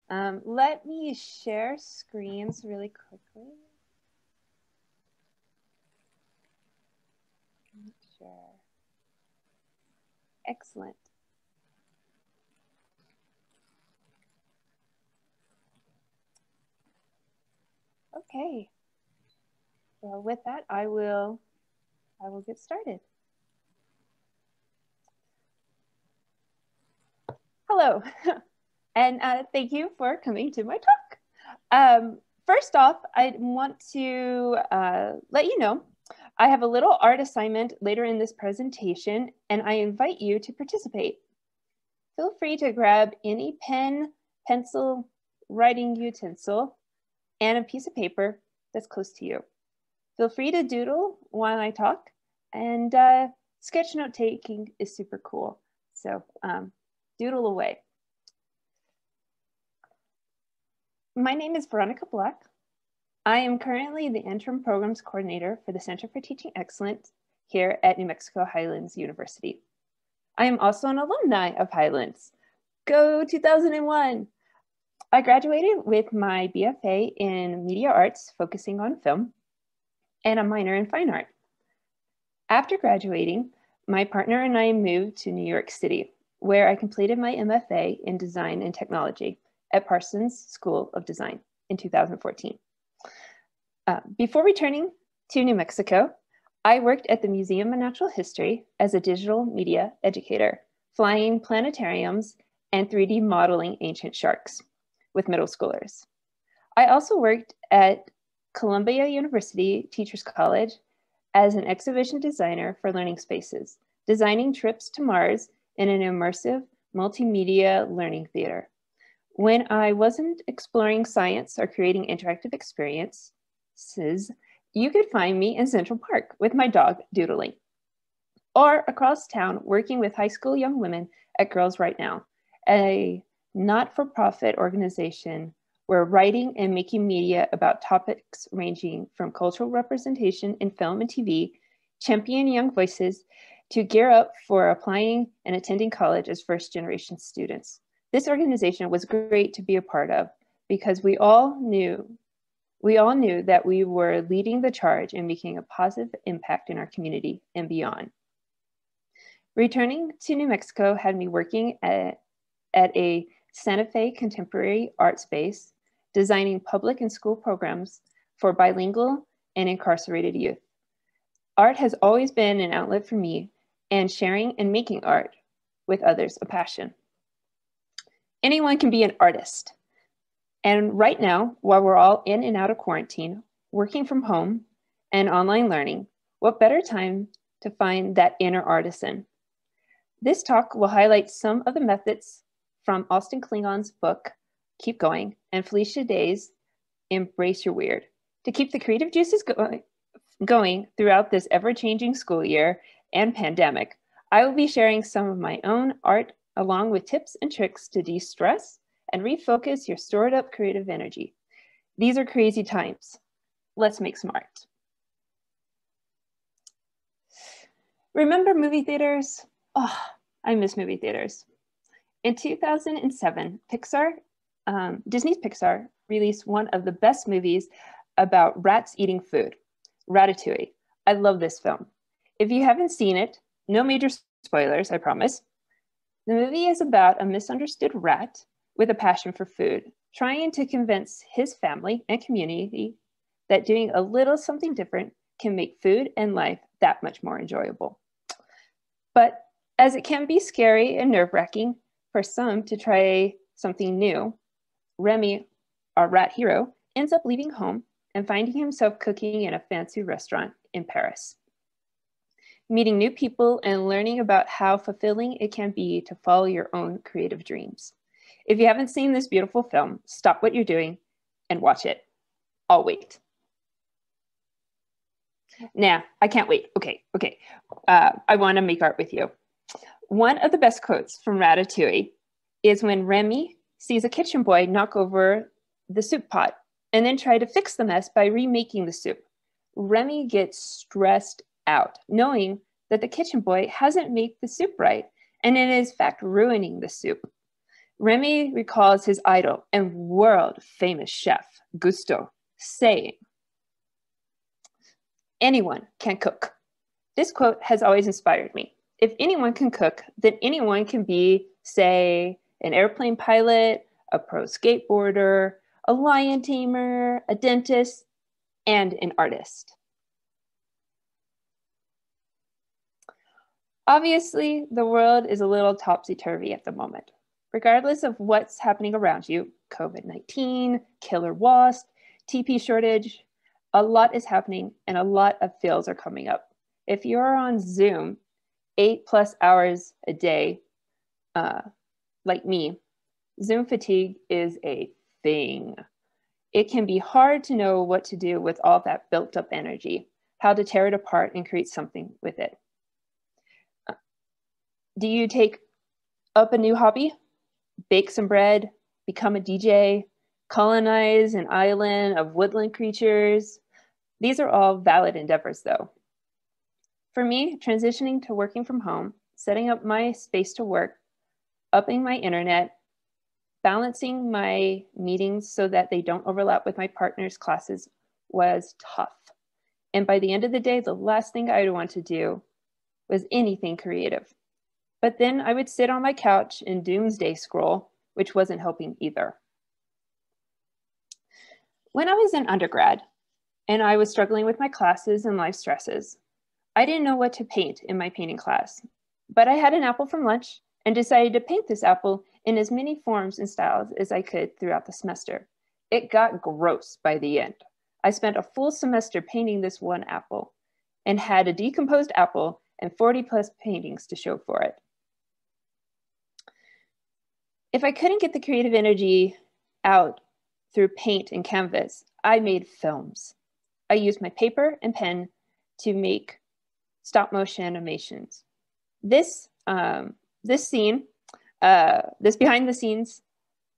Let me share screens really quickly. Share. Excellent. Okay. Well, with that, I will get started. Hello, and thank you for coming to my talk. First off, I want to let you know I have a little art assignment later in this presentation, and I invite you to participate. Feel free to grab any pen, pencil, writing utensil, and a piece of paper that's close to you. Feel free to doodle while I talk, and sketch note taking is super cool. So doodle away. My name is Veronica Black. I am currently the interim programs coordinator for the Center for Teaching Excellence here at New Mexico Highlands University. I am also an alumni of Highlands. Go 2001! I graduated with my BFA in Media Arts, focusing on film, and a minor in fine art. After graduating, my partner and I moved to New York City, where I completed my MFA in Design and Technology at Parsons School of Design in 2014. Before returning to New Mexico, I worked at the Museum of Natural History as a digital media educator, flying planetariums and 3D modeling ancient sharks with middle schoolers. I also worked at Columbia University Teachers College as an exhibition designer for learning spaces, designing trips to Mars in an immersive multimedia learning theater. When I wasn't exploring science or creating interactive experiences, you could find me in Central Park with my dog doodling, or across town working with high school young women at Girls Right Now, a not-for-profit organization where writing and making media about topics ranging from cultural representation in film and TV, champion young voices, to gear up for applying and attending college as first-generation students. This organization was great to be a part of because we all knew that we were leading the charge and making a positive impact in our community and beyond. Returning to New Mexico had me working at a Santa Fe contemporary art space, designing public and school programs for bilingual and incarcerated youth. Art has always been an outlet for me, and sharing and making art with others a passion. Anyone can be an artist. And right now, while we're all in and out of quarantine, working from home and online learning, what better time to find that inner artisan? This talk will highlight some of the methods from Austin Klingon's book, Keep Going, and Felicia Day's Embrace Your Weird, to keep the creative juices going throughout this ever-changing school year and pandemic. I will be sharing some of my own art along with tips and tricks to de-stress and refocus your stored up creative energy. These are crazy times. Let's make some art. Remember movie theaters? Oh, I miss movie theaters. In 2007, Disney's Pixar released one of the best movies about rats eating food, Ratatouille. I love this film. If you haven't seen it, no major spoilers, I promise. The movie is about a misunderstood rat with a passion for food, trying to convince his family and community that doing a little something different can make food and life that much more enjoyable. But as it can be scary and nerve-wracking for some to try something new, Remy, our rat hero, ends up leaving home and finding himself cooking in a fancy restaurant in Paris. Meeting new people and learning about how fulfilling it can be to follow your own creative dreams. If you haven't seen this beautiful film, stop what you're doing and watch it. I'll wait. Nah, I can't wait. Okay. I want to make art with you. One of the best quotes from Ratatouille is when Remy sees a kitchen boy knock over the soup pot and then try to fix the mess by remaking the soup. Remy gets stressed out, knowing that the kitchen boy hasn't made the soup right and it is in fact ruining the soup. Remy recalls his idol and world-famous chef, Gusto, saying, "Anyone can cook." This quote has always inspired me. If anyone can cook, then anyone can be, say, an airplane pilot, a pro skateboarder, a lion tamer, a dentist, and an artist. Obviously, the world is a little topsy-turvy at the moment. Regardless of what's happening around you, COVID-19, killer wasp, TP shortage, a lot is happening and a lot of feels are coming up. If you're on Zoom 8+ hours a day, like me, Zoom fatigue is a thing. It can be hard to know what to do with all that built up energy, how to tear it apart and create something with it. Do you take up a new hobby? Bake some bread, become a DJ, colonize an island of woodland creatures? These are all valid endeavors though. For me, transitioning to working from home, setting up my space to work, upping my internet, balancing my meetings so that they don't overlap with my partner's classes was tough. And by the end of the day, the last thing I would want to do was anything creative. But then I would sit on my couch and doomsday scroll, which wasn't helping either. When I was in undergrad and I was struggling with my classes and life stresses, I didn't know what to paint in my painting class, but I had an apple from lunch and decided to paint this apple in as many forms and styles as I could throughout the semester. It got gross by the end. I spent a full semester painting this one apple and had a decomposed apple and 40+ paintings to show for it. If I couldn't get the creative energy out through paint and canvas, I made films. I used my paper and pen to make stop motion animations. This behind the scenes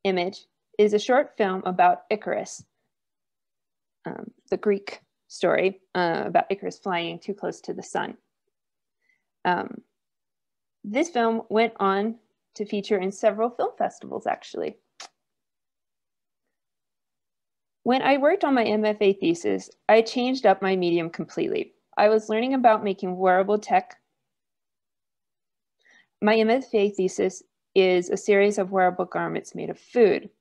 image is a short film about Icarus, the Greek story about Icarus flying too close to the sun. This film went on to feature in several film festivals, actually. When I worked on my MFA thesis, I changed up my medium completely. I was learning about making wearable tech. My MFA thesis is a series of wearable garments made of food.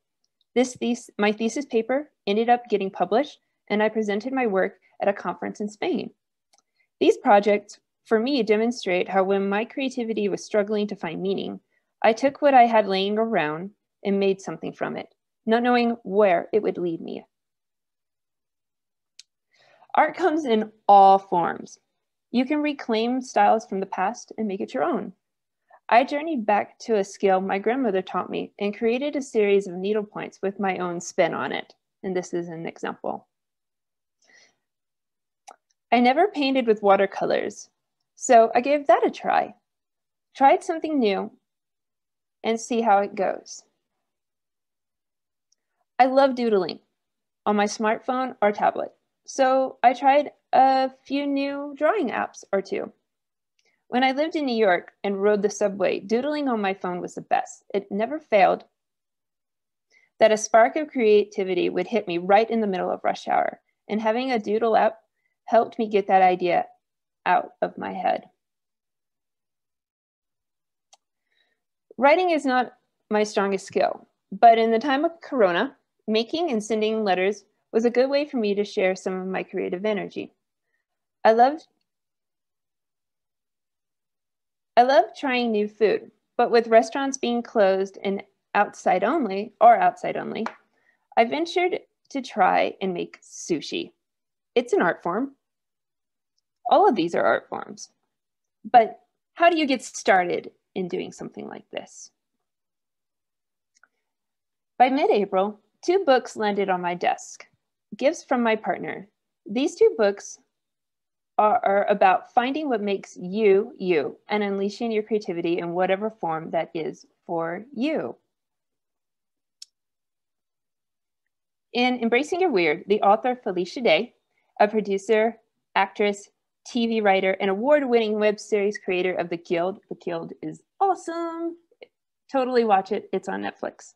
My thesis paper ended up getting published, and I presented my work at a conference in Spain. These projects, for me, demonstrate how when my creativity was struggling to find meaning, I took what I had laying around and made something from it, not knowing where it would lead me. Art comes in all forms. You can reclaim styles from the past and make it your own. I journeyed back to a skill my grandmother taught me and created a series of needle points with my own spin on it. And this is an example. I never painted with watercolors, so I gave that a try. Tried something new and see how it goes. I love doodling on my smartphone or tablet, so I tried a few new drawing apps or two. When I lived in New York and rode the subway, doodling on my phone was the best. It never failed that a spark of creativity would hit me right in the middle of rush hour, and having a doodle app helped me get that idea out of my head. Writing is not my strongest skill, but in the time of Corona, making and sending letters was a good way for me to share some of my creative energy. I love trying new food, but with restaurants being closed and outside only, I ventured to try and make sushi. It's an art form. All of these are art forms. But how do you get started in doing something like this? By mid-April, 2 books landed on my desk, gifts from my partner. These 2 books are about finding what makes you, you, and unleashing your creativity in whatever form that is for you. In Embracing Your Weird, the author Felicia Day, a producer, actress, TV writer, and award-winning web series creator of The Guild is awesome. Totally watch it. It's on Netflix.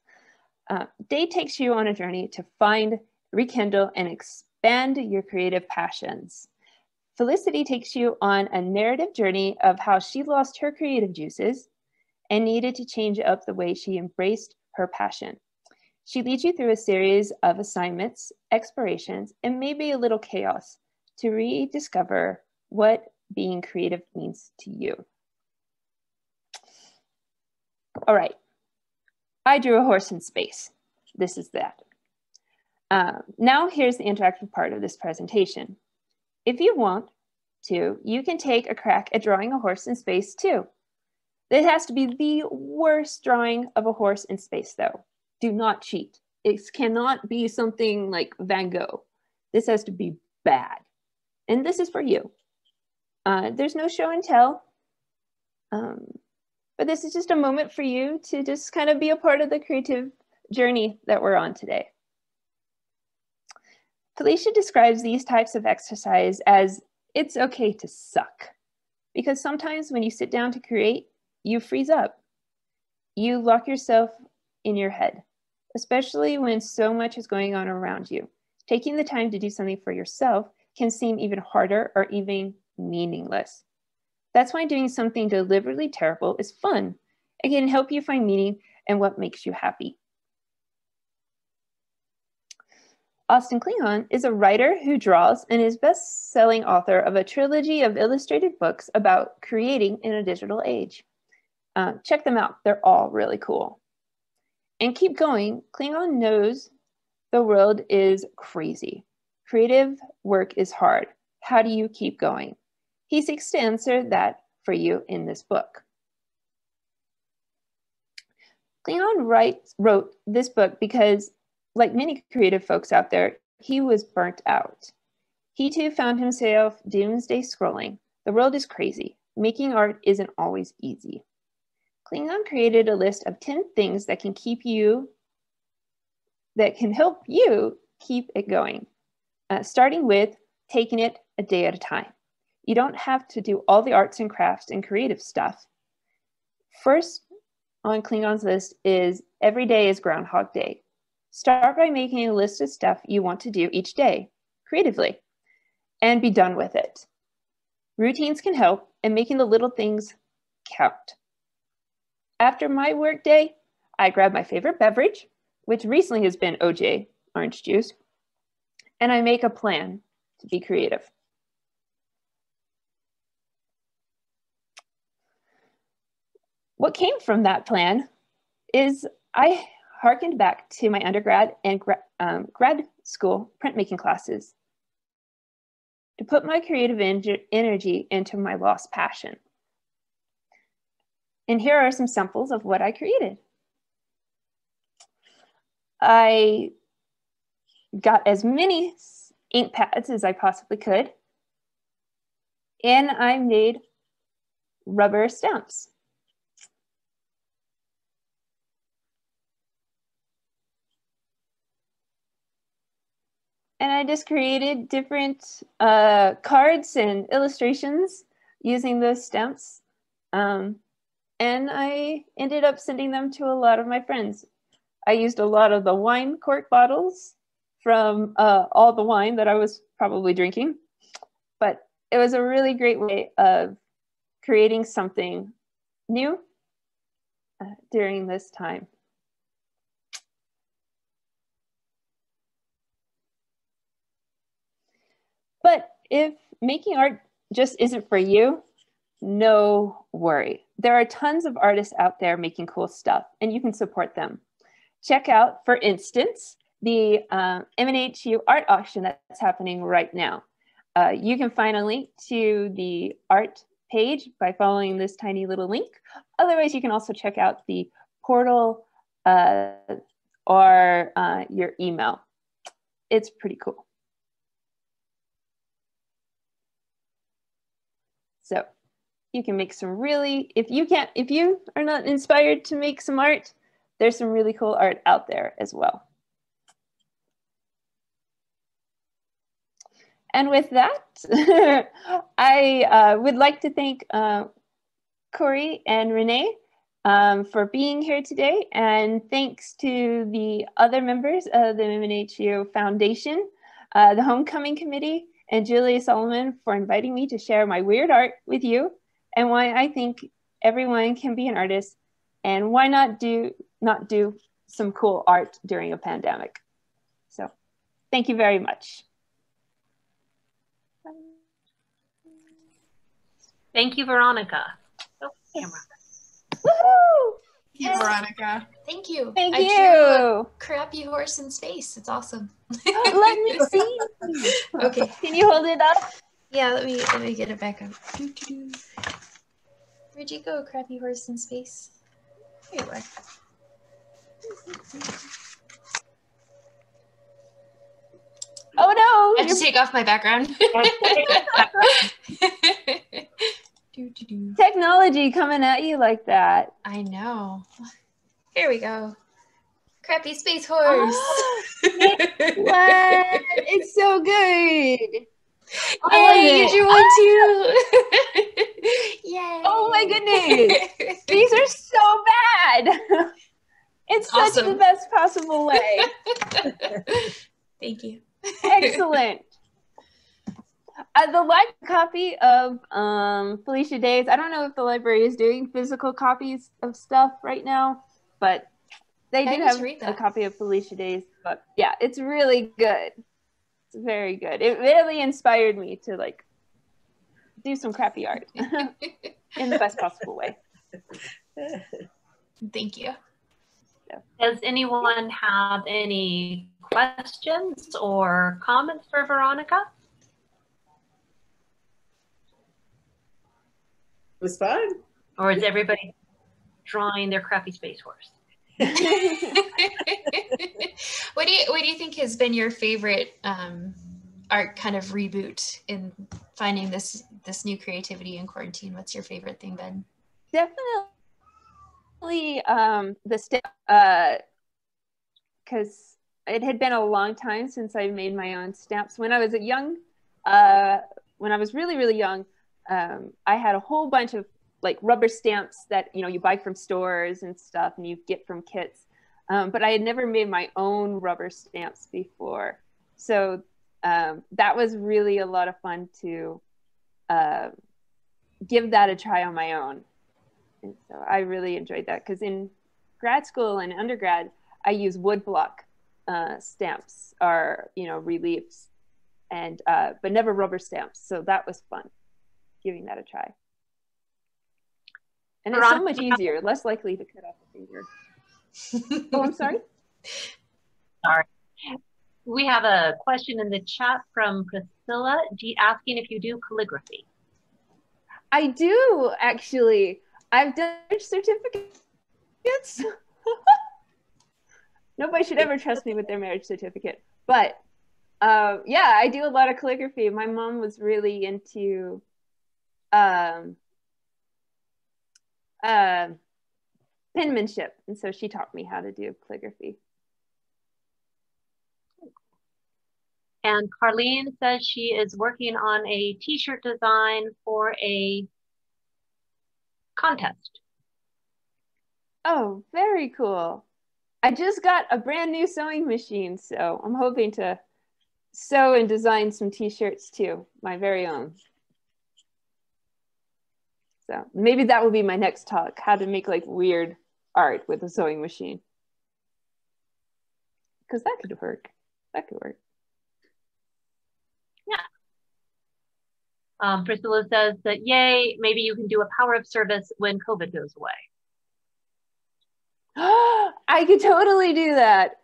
Day takes you on a journey to find, rekindle, and expand your creative passions. Felicity takes you on a narrative journey of how she lost her creative juices and needed to change up the way she embraced her passion. She leads you through a series of assignments, explorations, and maybe a little chaos to rediscover what being creative means to you. All right, I drew a horse in space. This is that. Now here's the interactive part of this presentation. If you want to, you can take a crack at drawing a horse in space too. This has to be the worst drawing of a horse in space though. Do not cheat. It cannot be something like Van Gogh. This has to be bad. And this is for you. There's no show and tell, but this is just a moment for you to just kind of be a part of the creative journey that we're on today. Felicia describes these types of exercise as it's okay to suck, because sometimes when you sit down to create, you freeze up. You lock yourself in your head, especially when so much is going on around you. Taking the time to do something for yourself can seem even harder or even meaningless. That's why doing something deliberately terrible is fun. It can help you find meaning and what makes you happy. Austin Klingon is a writer who draws and is best-selling author of a trilogy of illustrated books about creating in a digital age. Check them out. They're all really cool. And keep going. Klingon knows the world is crazy. Creative work is hard. How do you keep going? He seeks to answer that for you in this book. Klingon wrote this book because, like many creative folks out there, he was burnt out. He too found himself doomsday scrolling. The world is crazy. Making art isn't always easy. Klingon created a list of 10 things that can help you keep it going. Starting with taking it a day at a time. You don't have to do all the arts and crafts and creative stuff. First on Klingon's list is every day is Groundhog Day. Start by making a list of stuff you want to do each day, creatively, and be done with it. Routines can help, and making the little things count. After my work day, I grab my favorite beverage, which recently has been OJ, orange juice, and I make a plan to be creative. What came from that plan is I harkened back to my undergrad and grad school printmaking classes to put my creative energy into my lost passion. And here are some samples of what I created. I got as many ink pads as I possibly could, and I made rubber stamps. And I just created different cards and illustrations using those stamps. And I ended up sending them to a lot of my friends. I used a lot of the wine cork bottles from all the wine that I was probably drinking. But it was a really great way of creating something new during this time. But if making art just isn't for you, no worry. There are tons of artists out there making cool stuff, and you can support them. Check out, for instance, the NMHU art auction that's happening right now. You can find a link to the art page by following this tiny little link. Otherwise, you can also check out the portal or your email. It's pretty cool. So you can make some really, if you are not inspired to make some art, there's some really cool art out there as well. And with that, I would like to thank Corey and Renee for being here today. And thanks to the other members of the NMHU Foundation, the Homecoming Committee, and Julia Solomon for inviting me to share my weird art with you and why I think everyone can be an artist and why not do some cool art during a pandemic. So thank you very much. Thank you, Veronica. Oh, camera. Woohoo! Thank you, Veronica. Thank you. Thank I you. drew a crappy horse in space. It's awesome. Let me see. Okay. Can you hold it up? Yeah, let me get it back up. Where'd you go, crappy horse in space? Here you are. Oh no! I have to take off my background. Technology coming at you like that. I know. Here we go. Crappy space horse. What? It's so good. Yay, you drew one too. Yay. Oh my goodness. These are so bad. It's such Awesome. the best possible way. Thank you. Excellent. The library copy of Felicia Days. I don't know if the library is doing physical copies of stuff right now, but they did have a copy of Felicia Days' book. Yeah, it's really good. It's very good. It really inspired me to like do some crappy art in the best possible way. Thank you. Does anyone have any questions or comments for Veronica? It was fun. Or is everybody drawing their crappy space horse? What do you think has been your favorite art kind of reboot in finding this new creativity in quarantine? What's your favorite thing been? Definitely the stamp, because it had been a long time since I made my own stamps. When I was really young, I had a whole bunch of like rubber stamps that you buy from stores and stuff and you get from kits, but I had never made my own rubber stamps before, so that was really a lot of fun to give that a try on my own. And so I really enjoyed that because in grad school and undergrad I use woodblock stamps or reliefs, and but never rubber stamps, so that was fun giving that a try. And it's so much easier, less likely to cut off a finger. Oh, I'm sorry? Sorry. We have a question in the chat from Priscilla asking if you do calligraphy. I do, actually. I've done certificates. Nobody should ever trust me with their marriage certificate. But yeah, I do a lot of calligraphy. My mom was really into penmanship, and so she taught me how to do calligraphy. And Carlene says she is working on a t-shirt design for a contest. Oh, very cool. I just got a brand new sewing machine, so I'm hoping to sew and design some t-shirts too, my very own. So maybe that will be my next talk, how to make like weird art with a sewing machine. Because that could work. That could work. Yeah. Priscilla says that, yay, maybe you can do a power of service when COVID goes away. I could totally do that.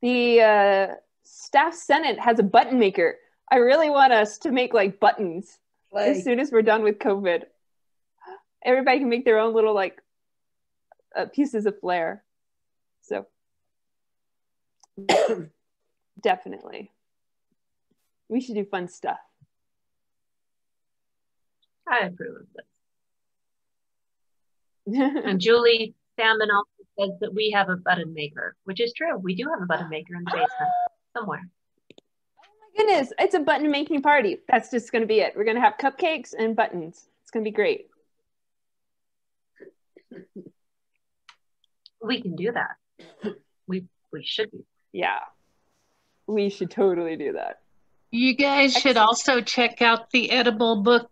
The staff senate has a button maker. I really want us to make like buttons as soon as we're done with COVID. Everybody can make their own little like pieces of flair. So definitely. We should do fun stuff. I approve of this. And Julie Salmon also says that we have a button maker, which is true. We do have a button maker in the basement somewhere. Oh my goodness, it's a button making party. That's just going to be it. We're going to have cupcakes and buttons. It's going to be great. We can do that. We should be. Yeah, we should totally do that. You guys should Excellent. also check out the Edible Book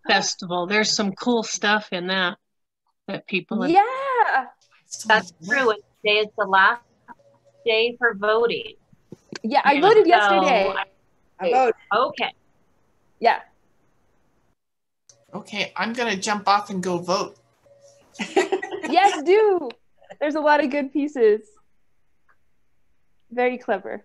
Festival. There's some cool stuff in that people have. Yeah. That's true. And today is the last day for voting. Yeah, I voted So, yesterday. I voted. Okay. Yeah. Okay, I'm gonna jump off and go vote. Yes, do. There's a lot of good pieces. Very clever.